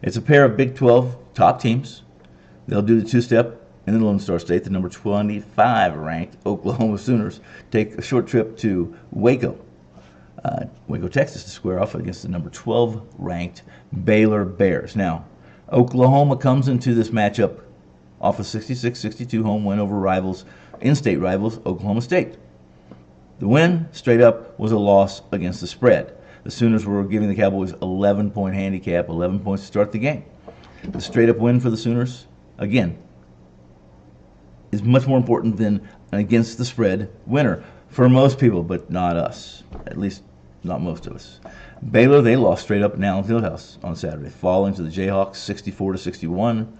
It's a pair of Big 12 top teams. They'll do the two-step in the Lone Star State. The number 25 ranked Oklahoma Sooners take a short trip to Waco, Texas, to square off against the number 12 ranked Baylor Bears. Now, Oklahoma comes into this matchup off a 66-62 home win over rivals, in-state rivals, Oklahoma State. The win, straight up, was a loss against the spread. The Sooners were giving the Cowboys 11-point handicap, 11 points to start the game. The straight-up win for the Sooners, again, is much more important than an against the spread winner for most people, but not us. At least not most of us. Baylor, they lost straight up at Allen Fieldhouse on Saturday, falling to the Jayhawks 64-61.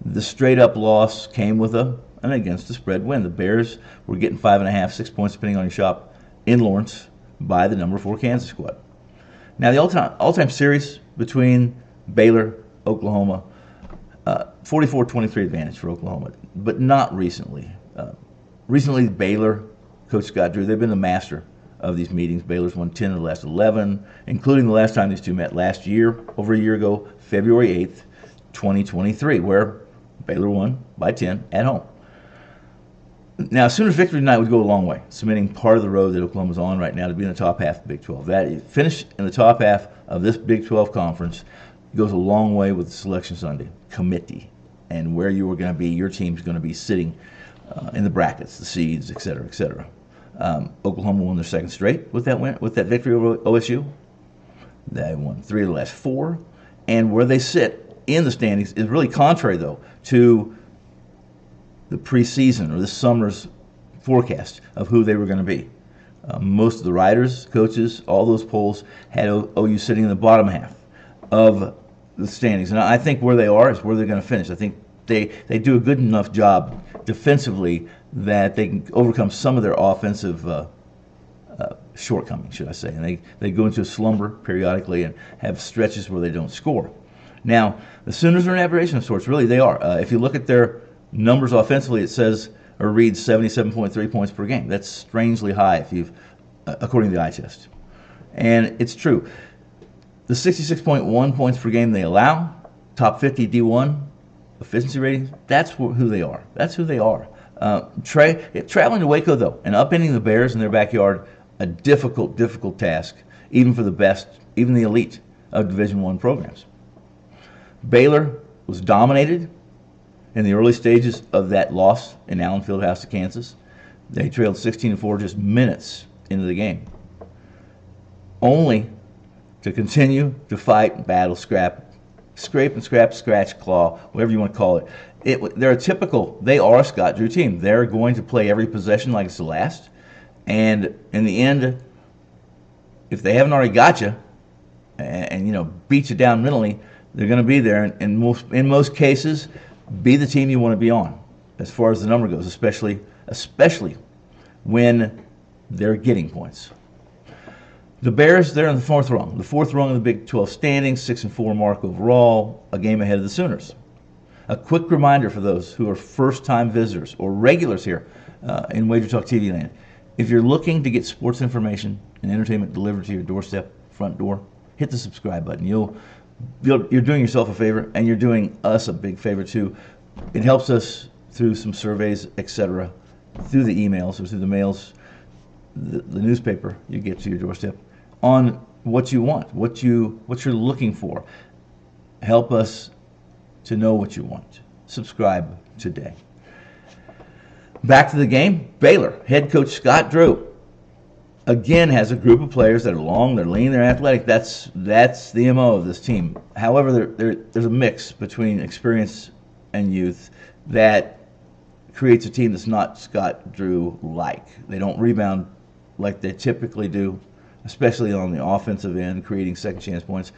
The straight-up loss came with an against the spread win. The Bears were getting 5.5, 6 points, depending on your shop, in Lawrence by the number 4 Kansas squad. Now, the all-time series between Baylor, Oklahoma, 44-23 advantage for Oklahoma, but not recently. Recently, Baylor, Coach Scott Drew, they've been the master of these meetings. Baylor's won 10 of the last 11, including the last time these two met last year, over a year ago, February 8th, 2023, where Baylor won by 10 at home. Now, Sooners victory tonight would go a long way, cementing part of the road that Oklahoma's on right now to be in the top half of the Big 12. That finish in the top half of this Big 12 conference goes a long way with the Selection Sunday committee and where you are going to be, your team's going to be sitting in the brackets, the seeds, et cetera, et cetera. Oklahoma won their second straight with that win, with that victory over OSU. They won 3 of the last 4, and where they sit in the standings is really contrary, though, to the preseason or this summer's forecast of who they were going to be. Most of the writers, coaches, all those polls had OU sitting in the bottom half of the standings, and I think where they are is where they're going to finish. I think they do a good enough job defensively that they can overcome some of their offensive shortcomings, should I say. And they go into a slumber periodically and have stretches where they don't score. Now, the Sooners are an aberration of sorts. Really, they are. If you look at their numbers offensively, it says or reads 77.3 points per game. That's strangely high if you've, according to the eye test. And it's true. The 66.1 points per game they allow, top 50 D1 efficiency ratings, that's who they are. That's who they are. Traveling to Waco, though, and upending the Bears in their backyard, a difficult task, even for the best, even the elite of Division I programs. Baylor was dominated in the early stages of that loss in Allen Fieldhouse to Kansas. They trailed 16-4 just minutes into the game, only to continue to fight, battle, scrape and scrap, scratch, claw, whatever you want to call it. They are a Scott Drew team. They're going to play every possession like it's the last. And in the end, if they haven't already got you and beat you down mentally, they're going to be there. And in most cases, be the team you want to be on as far as the number goes, especially when they're getting points. The Bears, they're in the fourth rung of the Big 12 standings, 6-4 mark overall, a game ahead of the Sooners. A quick reminder for those who are first-time visitors or regulars here in Wager Talk TV land. If you're looking to get sports information and entertainment delivered to your doorstep, front door, hit the subscribe button. You're doing yourself a favor, and you're doing us a big favor too. It helps us through some surveys, etc., through the emails or through the mails, the newspaper you get to your doorstep, on what you want, what you're looking for. Help us to know what you want. Subscribe today. Back to the game. Baylor head coach Scott Drew again has a group of players that are long, they're lean, they're athletic. That's the MO of this team. However, there's a mix between experience and youth that creates a team that's not Scott Drew-like. They don't rebound like they typically do, especially on the offensive end, creating second chance points.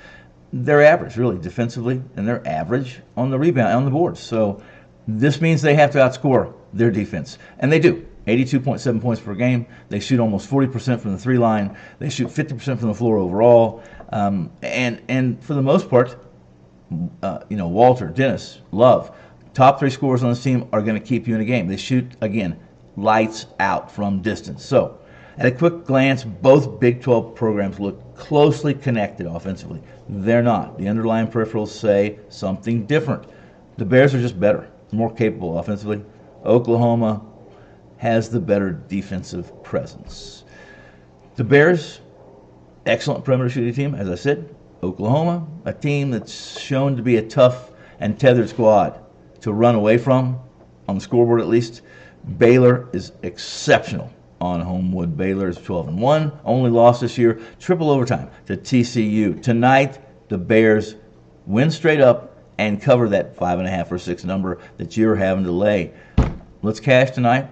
They're average, really, defensively, and they're average on the rebound, on the boards. So this means they have to outscore their defense, and they do. 82.7 points per game. They shoot almost 40% from the 3 line. They shoot 50% from the floor overall. And for the most part, Walter, Dennis, Love, top 3 scorers on this team are going to keep you in a game. They shoot, again, lights out from distance. So At a quick glance, both Big 12 programs look closely connected offensively. They're not. The underlying peripherals say something different. The Bears are just better, more capable offensively. Oklahoma has the better defensive presence. The Bears, excellent perimeter shooting team, as I said. Oklahoma, a team that's shown to be a tough and tethered squad to run away from, on the scoreboard at least. Baylor is exceptional on home wood. Baylor is 12-1, only lost this year, triple overtime to TCU. Tonight, the Bears win straight up and cover that 5.5 or 6 number that you're having to lay. Let's cash tonight.